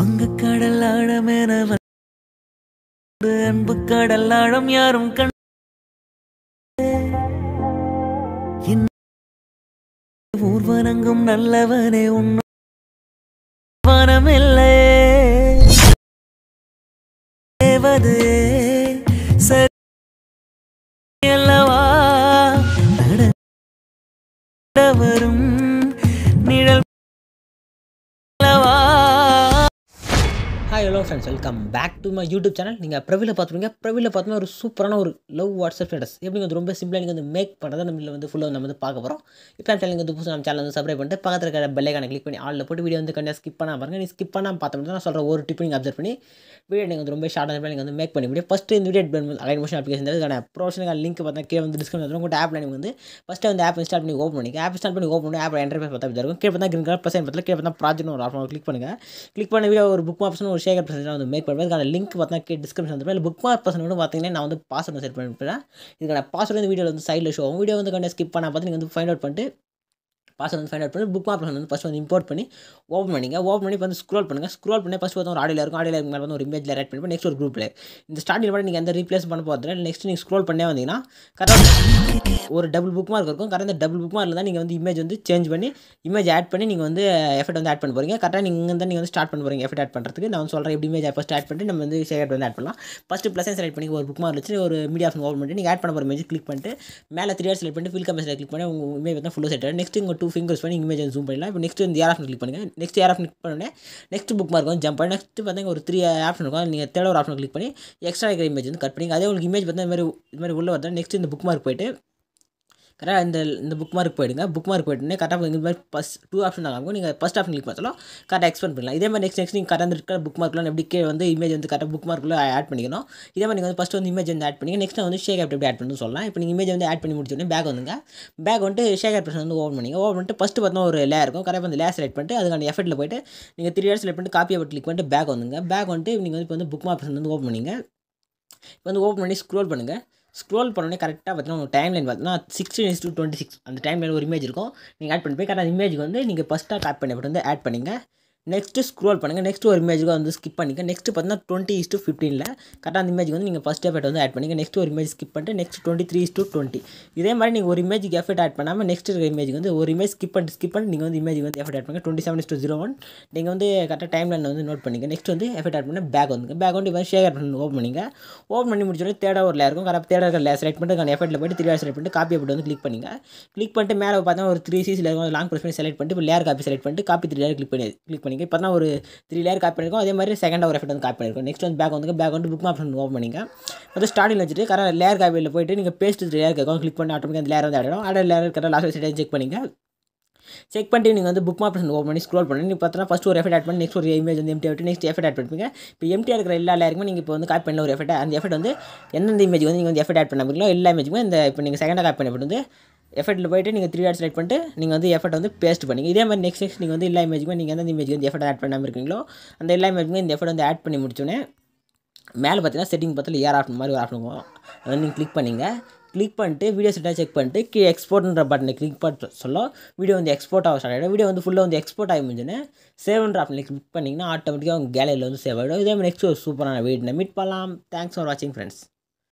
வங்கக்கடல் ஆழமென அன்பு கடல் ஆழம் யாரும் கண் ஊர்வனங்கும் நல்லவனே உன்னவனமில்லை சரியல்லவா வரும் நிழல். Hi hello friends, welcome back to my YouTube channel. நீங்கள் ப்ரவியில் பார்த்துருங்க. ப்ரவியில் பார்த்தோம்னா ஒரு சூப்பரான ஒரு லவ் வாட்ஸ்அப் ஸ்டேட்டஸ் எப்படி வந்து ரொம்ப சிம்பிளாக நீங்கள் வந்து மேக் பண்ணுறதை நம்ம வந்து ஃபுல்லாக நம்ம வந்து பார்க்க போகிறோம். இப்போ சேனல் வந்து புதுசு நம்ம சேனல் வந்து சப்ஸ்கிரைப் பண்ணிட்டு பக்கத்தில் இருக்கிற பெல்லைக்கான கிளிக் பண்ணி ஆளில் போட்டு வீடியோ வந்து கண்டிப்பாக ஸ்கிப் பண்ணாமல் பாருங்கள். நீ ஸ்கிப் பண்ணாமல் பார்த்தோம்னா நான் சொல்கிற ஒரு டிப் நீங்கள் அப்சர்வ் பண்ணி வீடியோ நீங்கள் வந்து ரொம்ப ஷார்ட்டாக நீங்கள் வந்து மேக் பண்ணி முடியும். ஃபஸ்ட்டு இந்த வீடியோ அலைட் மோஷன் அப்ளிகேஷன் அதுக்கான ப்ரொஃபஷனல் லிங்க் பார்த்தா கீழே வந்து டிஸ்கிரிப்ஷன் உங்கள் ஆப்பில் நீங்கள் வந்து ஃபஸ்ட்டு வந்து ஆப் இன்ஸ்டால் பண்ணி ஓப்பன் பண்ணிங்க. ஆப் இன்ஸ்டால் பண்ணி ஓப்பன் பண்ணி ஆப் என்டர்ஃபேஸ் பார்த்தா இருக்கும். கீழே பார்த்தா கிரீன் கலர் ப்ளஸ் பக்கத்தில் கீழே பார்த்தா ப்ராஜெக்ட் ஒரு ஆப்ஷன் கிளிக் பண்ணுங்கள். கிளிக் பண்ண வீடியோ ஒரு புக் ஆப்ஷன் ஒரு ஷேர் ப்ரெசென்ட் வந்து மேக் பண்ணுவேன். அதுக்கான லிங்க் பார்த்தா டிஸ்கிரிப்ஷன் வந்து இல்லை புக் மார்க் பர்சன் வந்து பார்த்தீங்கன்னா நான் வந்து பாஸ்வேர்டு செட் பண்ணிவிட்டேன். இதுக்கான பாஸ்வேர்டு வந்து வீடியோவில் வந்து சைடில் ஷோ ஆகும். வீடியோ வந்து கண்டிப்பாக ஸ்கிப் பண்ணால் பார்த்து நீங்கள் வந்து ஃபைண்ட் அவுட் பண்ணிட்டு பாஸ்வேர்டு வந்து ஃபைண்ட் அவுட் பண்ணி புக் மார்க் பர்சன் வந்து ஃபஸ்ட் வந்து இம்போர்ட் பண்ணி ஓப்பன் பண்ணிங்க. ஓப்பன் பண்ணி வந்து ஸ்க்ரோல் பண்ணுங்கள். ஸ்க்ரோல் பண்ணி ஃபஸ்ட் வந்து ஒரு ஆடியோ இருக்கும். ஆடியோ மேலே வந்து ஒரு இமேஜில் ஆட் பண்ணி நெக்ஸ்ட் ஒரு குரூப்பில் இந்த ஸ்டார்டிங் மட்டும் நீங்கள் எந்த ரீப்ளேஸ் பண்ண போகிறதுல நெக்ஸ்ட் நீங்கள் ஸ்க்ரோல் பண்ணே வந்தீங்கன்னா கரெக்டாக ஒரு டபுள் புக் மார்க் இருக்கும். கரெக்டாக டபுள் புக் மார்க்கில் தான் நீங்கள் வந்து இமேஜ் வந்து சேஞ்ச் பண்ணி இமேஜ் ஆட் பண்ணி நீங்கள் வந்து எஃபெக்ட் வந்து ஆட் பண்ண போகிறீங்க. கரெக்டாக நீங்கள் தான் நீங்கள் வந்து ஸ்டார்ட் பண்ண போகிறீங்க எஃபெக்ட் ஆட் பண்ணுறதுக்கு. நான் வந்து சொல்கிறேன் எப்படி இமேஜ் ஃபஸ்ட் ஆட் பண்ணிட்டு நம்ம வந்து ஷேர் வந்து ஆட் பண்ணலாம். ஃபஸ்ட்டு ப்ளஸ் செலக்ட் பண்ணி ஒரு புக் மார்க் வச்சு ஒரு மீடியா ஆப்ஷன் ஓப்பன் பண்ணி நீங்கள் ஆட் பண்ண போகிற இமேஜ் கிளிக் பண்ணிட்டு மேலே 3 செலக்ட் பண்ணிட்டு ஃபில் கம்பெனி கிளிக் பண்ணி உங்கள் இமேஜ் வந்து ஃபுல்லாக செட் ஆகும். நெக்ஸ்ட் உங்கள் 2 ஃபிங்கர்ஸ் பண்ணி இமேஜ் ஜூம் பண்ணலாம். இப்போ நெக்ஸ்ட் வந்து ஏர் ஆப்ஷன் கிளிக் பண்ணுங்கள். நெக்ஸ்ட் ஏர் ஆப்ஷன் கிளிக் பண்ணி நெக்ஸ்ட் புக் மார்க் வந்து ஜம்ப் பண்ணி நெக்ஸ்ட் பார்த்தீங்கன்னா ஒரு 3 ஆப்ஷன் இருக்கும். நீங்கள் தேர்ட் ஒரு ஆப்ஷன் கிளிக் பண்ணி எக்ஸ்ட்ரா இருக்கிற இமேஜ் வந்து கட் பண்ணி அதே உங்களுக்கு இமேஜ் பார்த்தா இது மாதிரி உள்ள வருது. நெக்ஸ்ட் இந்த புக் மார்க் போய்ட்டு கரெக்டாக இந்த புக் மார்க் போய்டுங்க. புக் மார்க் போய்ட்டுனே கரெக்டாக இந்த மாதிரி ஃபஸ்ட் 2 ஆப்ஷன் தான் ஆகும். நீங்கள் ஃபஸ்ட் ஆப்ஷன் கிளிக் பண்ணாலும் கரெக்டாக எக்ஸ்பெண்ட் பண்ணலாம். இதே மாதிரி நெக்ஸ்ட் நீங்கள் கரெக்டாக இருக்கிற புக் மார்க்லாம் எப்படி கீழே வந்து இமேஜ் வந்து கரெக்டாக புக் மார்க்கில் ஆட் பண்ணிக்கணும். இதே மாதிரி நீங்கள் வந்து ஃபஸ்ட்டு வந்து இமேஜ் வந்து ஆட் பண்ணி நெக்ஸ்ட் வந்து ஷேக் எப்படி ஆட் பண்ணணும்னு சொல்லலாம். இப்போ நீங்கள் இமேஜ் வந்து ஆட் பண்ணி முடிச்சோடனே பேக் வந்துங்க. பேக் வந்துட்டு ஷேக் ஆப்ஷன் வந்து ஓப்பன் பண்ணிங்க. ஓப்பன் பண்ணிட்டு ஃபஸ்ட்டு பார்த்தா ஒரு லேயர் இருக்கும். கரெக்டாக அந்த லேயர் செலக்ட் பண்ணிட்டு அதுக்கான எஃபெக்ட்டில் போய்ட்டு நீங்கள் 3 செலக்ட் பண்ணிட்டு காப்பி கிளிக் பண்ணிட்டு பேக் வந்துங்க. பேக் வந்துட்டு நீங்கள் வந்து இப்போ வந்து புக் மார்க் வந்து ஓப்பன் பண்ணிங்க. இப்போ வந்து ஓப்பன் பண்ணி ஸ்க்ரோல் பண்ணுங்கள். ஸ்க்ரோல் பண்ணோடனே கரெக்டாக பார்த்தீங்கன்னா உங்கள் டைம் லைன் பார்த்தீங்கன்னா 16:26 அந்த டைம் லைன் ஒரு இமேஜ் இருக்கும். நீங்கள் ஆட் பண்ணி போய் கரெக்டாக இமேஜுக்கு வந்து நீங்கள் ஃபஸ்ட்டாக ஆட் பண்ணி வந்து ஆட் பண்ணிங்க. நெக்ஸ்ட்டு ஸ்க்ரோல் பண்ணுங்கள். நெக்ஸ்ட் ஒரு இமேஜுக்கு வந்து ஸ்கிப் பண்ணிங்க. நெக்ஸ்ட்டு பார்த்தீங்கன்னா 20:15 கரெக்டாக அந்த இமேஜ் வந்து நீங்கள் ஃபஸ்ட் எஃபெக்ட் வந்து ஆட் பண்ணிங்க. நெக்ஸ்ட் ஒரு இமேஜ் ஸ்கிப் பண்ணிட்டு நெக்ஸ்ட் 23:20 இதே மாதிரி நீங்கள் ஒரு இமேஜுக்கு எஃபெக்ட் ஆட் பண்ணாமல் நெக்ஸ்ட் இருக்கிற இமேஜ் வந்து ஒரு இமேஜ் ஸ்கிப் பண்ணி நீங்கள் வந்து இமேஜ் வந்து எஃபெக்ட் ஆட் பண்ணுங்கள். 27:01 நீங்கள் வந்து கரெக்டாக டைம் லைன் வந்து நோட் பண்ணிங்க. நெக்ஸ்ட் வந்து எஃபெக்ட் ஆட் பண்ணி பேக் வந்துங்க. பேக் வந்து இப்போ ஷேர் பண்ணி ஓப்பன் பண்ணிங்க. ஓப்பன் பண்ணி முடிச்சோடனே தேர்டாக ஒரு லேயர் இருக்கும். கரெக்டாக தேர்டாக இருக்கிற லேயர் செலக்ட் பண்ணிட்டு எஃபெக்ட்டில் போய்ட்டு 3 செலக்ட் பண்ணிட்டு காப்பி எஃபெக்ட் வந்து கிளிக் பண்ணிங்க. கிளிக் பண்ணிட்டு மேலே பார்த்தா ஒரு 3 சீஸில் இருக்கும். லாங் ப்ரெஸ் பண்ணி செலக்ட் பண்ணிட்டு இப்போ லேயர் காப்பி செலக்ட் பண்ணிட்டு காப்பி 3 லேயர் கிளிக் பண்ணிங்க. இப்போ தான் ஒரு 3 லேயர் காப்பி பண்ணியிருக்கோம். அதே மாதிரி செகண்ட் ஒரு எஃபெக்ட் வந்து காப்பி பண்ணியிருக்கோம். நெக்ஸ்ட் வந்து பேக் வந்து புக் ஆப்ஷன் ஓப்பன் பண்ணிங்க. அது ஸ்டார்டிங் வச்சுட்டு கரெக்டாக லேயர் காப்பியில் போய்ட்டு நீங்கள் பேஸ்ட் 3 லேயர் கேட்கும். கிளிக் பண்ணி ஆட்டோமேட்டிக்காக அந்த லேயர் வந்து ஆகிடும். ஆட் லேயர் கரெக்டாக லாஸ்ட் செட் செக் பண்ணிங்க. செக் பண்ணிட்டு நீங்கள் வந்து புக் ஆப்ஷன் ஓப்பன் பண்ணி ஸ்க்ரோல் பண்ணி நீங்கள் பார்த்தா ஃபஸ்ட் ஒரு எஃபெக்ட் ஆட் பண்ணி நெக்ஸ்ட் ஒரு இமேஜ் வந்து எம்டி ஆகிட்டு நெக்ஸ்ட் எஃபெக்ட் ஆட் பண்ணிப்பீங்க. இப்போ எம்டியாக இருக்கிற எல்லா லேயருக்குமே நீங்கள் இப்போ வந்து காப்பி பண்ணல ஒரு எஃபெக்ட் அந்த எஃபெக்ட் வந்து எந்தெந்த இமேஜ் வந்து நீங்கள் வந்து எஃபெக்ட் ஆட் பண்ண எல்லா இமேஜுமே இந்த இப்போ நீங்கள் செகண்டாக காப்பி பண்ணி வந்து எஃபெக்ட்டில் போய்ட்டு நீங்கள் 3 செலக்ட் பண்ணிட்டு நீங்கள் வந்து எஃபெக்ட் வந்து பேஸ்ட் பண்ணிங்க. இதே மாதிரி நெக்ஸ்ட் நீங்கள் வந்து எல்லா இமேஜுமே நீங்கள் எந்த இமேஜ் வந்து எஃபெக்ட் ஆட் பண்ணாமல் இருக்கீங்களோ அந்த எல்லா இமேஜுமே இந்த எஃபெக்ட் வந்து ஆட் பண்ணி முடிச்சோன்னே மேலே பார்த்தீங்கன்னா செட்டிங் பார்த்தாலும் ஏர் ஆப்ஷன் மாதிரி ஒரு ஆப்ஷன் இருக்கும். அதை நீங்கள் கிளிக் பண்ணிங்க. கிளிக் பண்ணிட்டு வீடியோ செட்டாக செக் பண்ணிட்டு எக்ஸ்போர்ட்ன்ற பட்டனை கிளிக் பண்ண சொல்ல வீடியோ வந்து எக்ஸ்போர்ட் ஆக ஸ்டார்ட் ஆகிடும். வீடியோ வந்து ஃபுல்லாக வந்து எக்ஸ்போர்ட் ஆகி முடிஞ்சோன்னே சேவ்ன்ற ஆப்ஷனில் கிளிக் பண்ணிங்கன்னா ஆட்டோமேட்டிக்காக உங்கள் கேலரியில் வந்து சேவ் ஆகிடும். இதே மாதிரி நெக்ஸ்ட் ஒரு சூப்பரான வீடியோ மீட் பண்ணலாம். தேங்க்ஸ் ஃபார் வாட்சிங் ஃப்ரெண்ட்ஸ்.